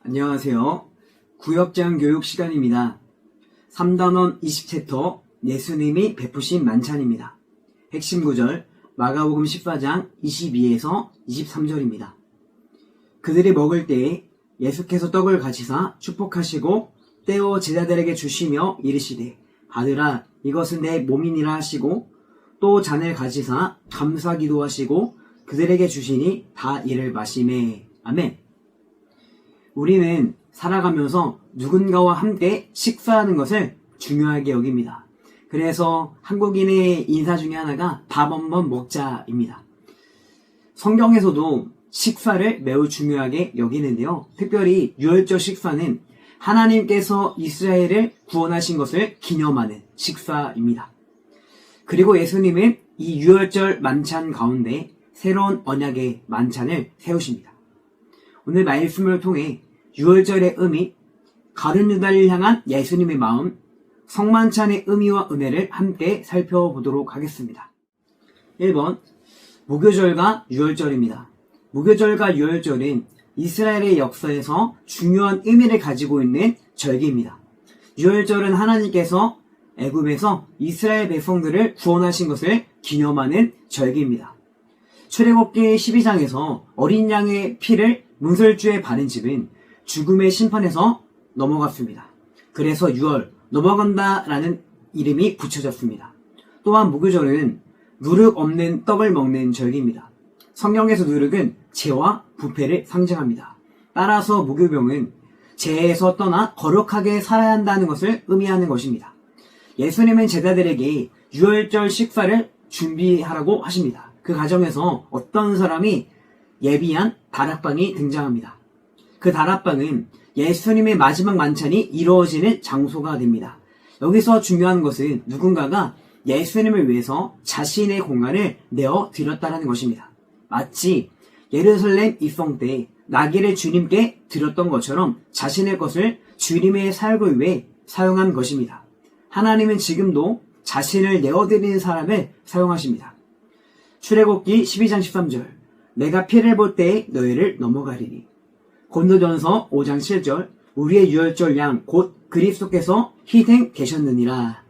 안녕하세요. 구역장 교육 시간입니다. 3단원 20챕터 예수님이 베푸신 만찬입니다. 핵심 구절 마가복음 14장 22에서 23절입니다. 그들이 먹을 때에 예수께서 떡을 가지사 축복하시고 떼어 제자들에게 주시며 이르시되 받으라 이것은 내 몸이니라 하시고 또 잔을 가지사 감사 기도하시고 그들에게 주시니 다 이를 마시매. 아멘. 우리는 살아가면서 누군가와 함께 식사하는 것을 중요하게 여깁니다. 그래서 한국인의 인사 중에 하나가 밥 한번 먹자입니다. 성경에서도 식사를 매우 중요하게 여기는데요. 특별히 유월절 식사는 하나님께서 이스라엘을 구원하신 것을 기념하는 식사입니다. 그리고 예수님은 이 유월절 만찬 가운데 새로운 언약의 만찬을 세우십니다. 오늘 말씀을 통해 유월절의 의미, 가룟 유다를 향한 예수님의 마음, 성만찬의 의미와 은혜를 함께 살펴보도록 하겠습니다. 1번, 무교절과 유월절입니다. 무교절과 유월절은 이스라엘의 역사에서 중요한 의미를 가지고 있는 절기입니다. 유월절은 하나님께서 애굽에서 이스라엘 백성들을 구원하신 것을 기념하는 절기입니다. 출애굽기 12장에서 어린 양의 피를 문설주에 바른 집은 죽음의 심판에서 넘어갔습니다. 그래서 유월, 넘어간다라는 이름이 붙여졌습니다. 또한 무교절은 누룩 없는 떡을 먹는 절기입니다. 성경에서 누룩은 죄와 부패를 상징합니다. 따라서 무교병은 죄에서 떠나 거룩하게 살아야 한다는 것을 의미하는 것입니다. 예수님은 제자들에게 유월절 식사를 준비하라고 하십니다. 그 과정에서 어떤 사람이 예비한 다락방이 등장합니다. 그 다락방은 예수님의 마지막 만찬이 이루어지는 장소가 됩니다. 여기서 중요한 것은 누군가가 예수님을 위해서 자신의 공간을 내어 드렸다는 것입니다. 마치 예루살렘 입성 때 나귀를 주님께 드렸던 것처럼 자신의 것을 주님의 사역을 위해 사용한 것입니다. 하나님은 지금도 자신을 내어드리는 사람을 사용하십니다. 출애굽기 12장 13절 내가 피를 볼 때에 너희를 넘어가리니. 고린도전서 5장 7절 우리의 유월절 양 곧 그리스도께서 희생되셨느니라.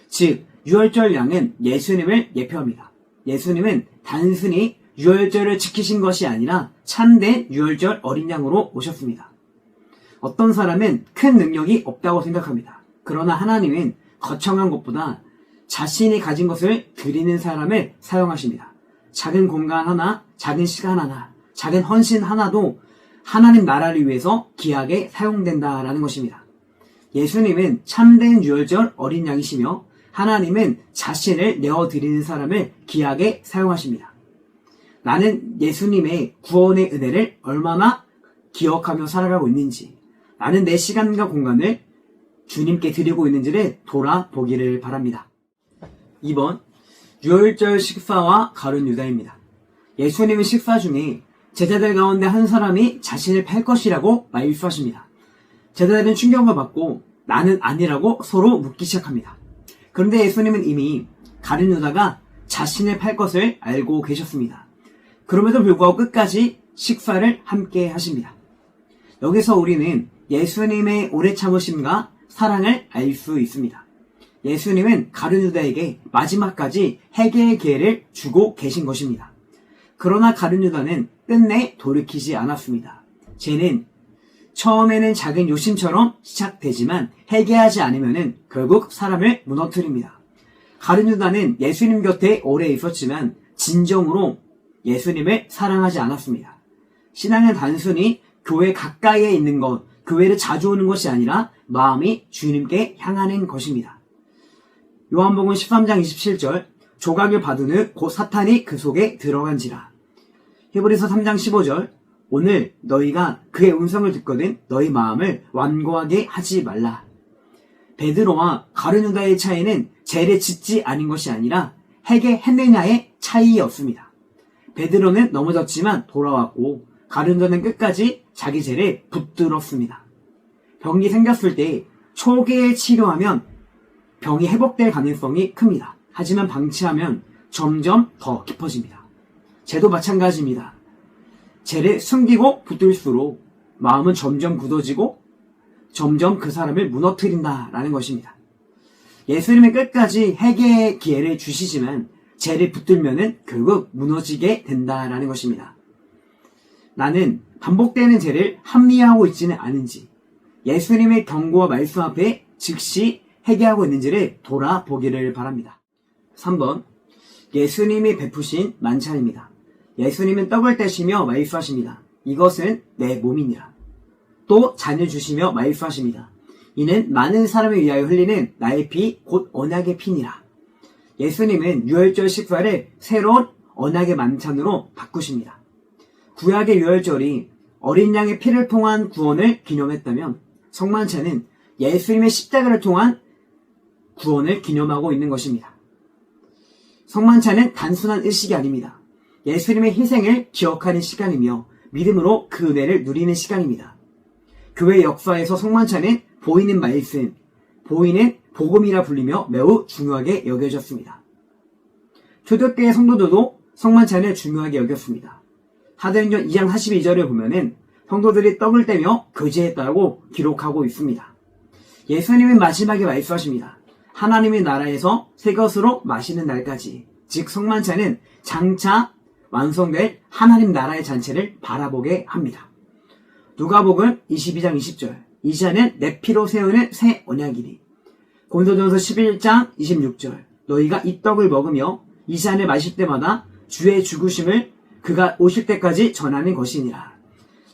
즉 유월절 양은 예수님을 예표합니다. 예수님은 단순히 유월절을 지키신 것이 아니라 참된 유월절 어린 양으로 오셨습니다. 어떤 사람은 큰 능력이 없다고 생각합니다. 그러나 하나님은 거창한 것보다 자신이 가진 것을 드리는 사람을 사용하십니다. 작은 공간 하나, 작은 시간 하나, 작은 헌신 하나도 하나님 나라를 위해서 귀하게 사용된다라는 것입니다. 예수님은 참된 유월절 어린 양이시며 하나님은 자신을 내어드리는 사람을 귀하게 사용하십니다. 나는 예수님의 구원의 은혜를 얼마나 기억하며 살아가고 있는지, 나는 내 시간과 공간을 주님께 드리고 있는지를 돌아보기를 바랍니다. 2번, 유월절 식사와 가룟 유다입니다. 예수님은 식사 중에 제자들 가운데 한 사람이 자신을 팔 것이라고 말씀하십니다. 제자들은 충격을 받고 나는 아니라고 서로 묻기 시작합니다. 그런데 예수님은 이미 가룟 유다가 자신을 팔 것을 알고 계셨습니다. 그럼에도 불구하고 끝까지 식사를 함께 하십니다. 여기서 우리는 예수님의 오래 참으심과 사랑을 알 수 있습니다. 예수님은 가룟 유다에게 마지막까지 회개의 기회를 주고 계신 것입니다. 그러나 가룟 유다는 끝내 돌이키지 않았습니다. 죄는 처음에는 작은 요심처럼 시작되지만 회개하지 않으면 결국 사람을 무너뜨립니다. 가룟 유다는 예수님 곁에 오래 있었지만 진정으로 예수님을 사랑하지 않았습니다. 신앙은 단순히 교회 가까이에 있는 것, 교회를 자주 오는 것이 아니라 마음이 주님께 향하는 것입니다. 요한복음 13장 27절 조각을 받은 후 곧 사탄이 그 속에 들어간지라. 히브리서 3장 15절 오늘 너희가 그의 음성을 듣거든 너희 마음을 완고하게 하지 말라. 베드로와 가룟 유다의 차이는 죄를 짓지 않은 것이 아니라 회개했느냐의 차이였습니다. 베드로는 넘어졌지만 돌아왔고 가룟 유다는 끝까지 자기 죄를 붙들었습니다. 병이 생겼을 때 초기에 치료하면 병이 회복될 가능성이 큽니다. 하지만 방치하면 점점 더 깊어집니다. 죄도 마찬가지입니다. 죄를 숨기고 붙들수록 마음은 점점 굳어지고 점점 그 사람을 무너뜨린다라는 것입니다. 예수님은 끝까지 회개의 기회를 주시지만 죄를 붙들면은 결국 무너지게 된다라는 것입니다. 나는 반복되는 죄를 합리화하고 있지는 않은지, 예수님의 경고와 말씀 앞에 즉시 회개하고 있는지를 돌아보기를 바랍니다. 3번, 예수님이 베푸신 만찬입니다. 예수님은 떡을 떼시며 말씀하십니다. 이것은 내 몸이니라. 또 잔을 주시며 말씀하십니다. 이는 많은 사람을 위하여 흘리는 나의 피 곧 언약의 피니라. 예수님은 유월절 식사를 새로운 언약의 만찬으로 바꾸십니다. 구약의 유월절이 어린 양의 피를 통한 구원을 기념했다면 성만찬은 예수님의 십자가를 통한 구원을 기념하고 있는 것입니다. 성만찬은 단순한 의식이 아닙니다. 예수님의 희생을 기억하는 시간이며 믿음으로 그 은혜를 누리는 시간입니다. 교회 역사에서 성만찬은 보이는 말씀, 보이는 복음이라 불리며 매우 중요하게 여겨졌습니다. 초대교회 성도들도 성만찬을 중요하게 여겼습니다. 사도행전 2장 42절에 보면은 성도들이 떡을 떼며 교제했다고 기록하고 있습니다. 예수님은 마지막에 말씀하십니다. 하나님의 나라에서 새 것으로 마시는 날까지, 즉 성만찬은 장차 완성될 하나님 나라의 잔치를 바라보게 합니다. 누가복음 22장 20절, 이 잔은 내 피로 세우는 새 언약이니. 고린도전서 11장 26절, 너희가 이 떡을 먹으며 이 잔을 마실 때마다 주의 죽으심을 그가 오실 때까지 전하는 것이니라.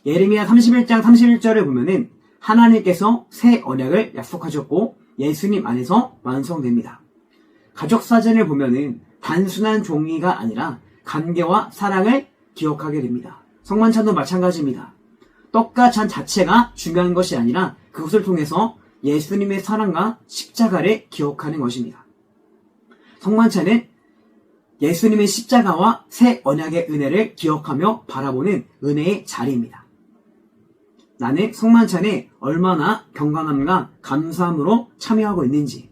예레미야 31장 31절을 보면은 하나님께서 새 언약을 약속하셨고 예수님 안에서 완성됩니다. 가족 사진을 보면은 단순한 종이가 아니라 관계와 사랑을 기억하게 됩니다. 성만찬도 마찬가지입니다. 떡과 잔 자체가 중요한 것이 아니라 그것을 통해서 예수님의 사랑과 십자가를 기억하는 것입니다. 성만찬은 예수님의 십자가와 새 언약의 은혜를 기억하며 바라보는 은혜의 자리입니다. 나는 성만찬에 얼마나 경건함과 감사함으로 참여하고 있는지,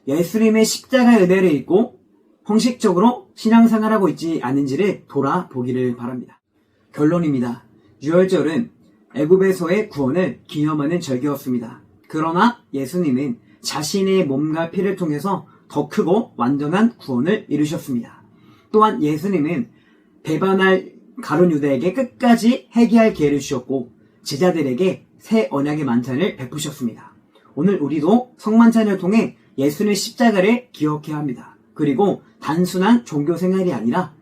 예수님의 십자가의 은혜를 잊고 형식적으로 신앙생활하고 있지 않은지를 돌아보기를 바랍니다. 결론입니다. 유월절은 애굽에서의 구원을 기념하는 절기였습니다. 그러나 예수님은 자신의 몸과 피를 통해서 더 크고 완전한 구원을 이루셨습니다. 또한 예수님은 배반할 가룟 유다에게 끝까지 회개할 기회를 주셨고 제자들에게 새 언약의 만찬을 베푸셨습니다. 오늘 우리도 성만찬을 통해 예수님의 십자가를 기억해야 합니다. 그리고 단순한 종교 생활이 아니라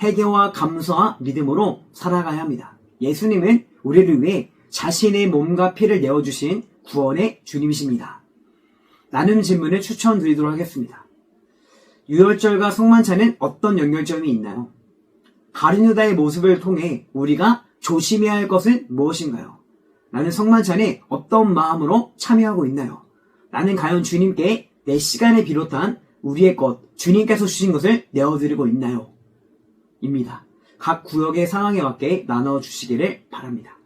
회개와 감사와 믿음으로 살아가야 합니다. 예수님은 우리를 위해 자신의 몸과 피를 내어주신 구원의 주님이십니다. 나눔 질문을 추천드리도록 하겠습니다. 유월절과 성만찬은 어떤 연결점이 있나요? 가룟 유다의 모습을 통해 우리가 조심해야 할 것은 무엇인가요? 나는 성만찬에 어떤 마음으로 참여하고 있나요? 나는 과연 주님께 내 시간을 비롯한 우리의 것, 주님께서 주신 것을 내어드리고 있나요? 입니다. 각 구역의 상황에 맞게 나눠주시기를 바랍니다.